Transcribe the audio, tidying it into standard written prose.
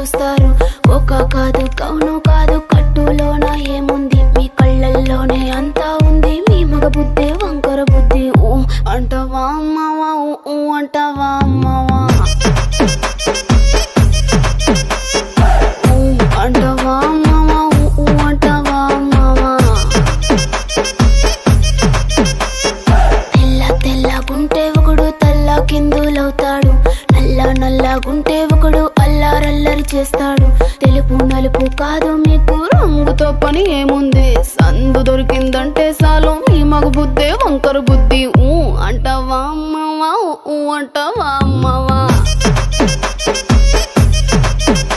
చూస్తారు. ఒక కాదు కౌను కాదు కట్టులోన ఏముంది, మీ కళ్ళల్లోనే అంతా ఉంది. మీ మగ బుద్ధి వంకర బుద్ధి. ఊ అంటావా అమ్మావా, ఊ అంటావా అమ్మావా, ఊ అంటావా అమ్మావా, ఊ అంటావా అమ్మావా. తెల్ల తెల్లగుంటే ఒకడు తల్ల కిందులవుతాడు, నల్ల నల్లగుంటే ఒకడు అల్లారల్లరి చేస్తాడు. తెలుపు నలుపు కాదు మీకు రంగుతో పని ఏముంది, సందు దొరికిందంటే చాలు మీ మగ బుద్ధే వంకర బుద్ధి. ఊ అంటావా అమ్మావా, ఊ అంటావా అమ్మావా.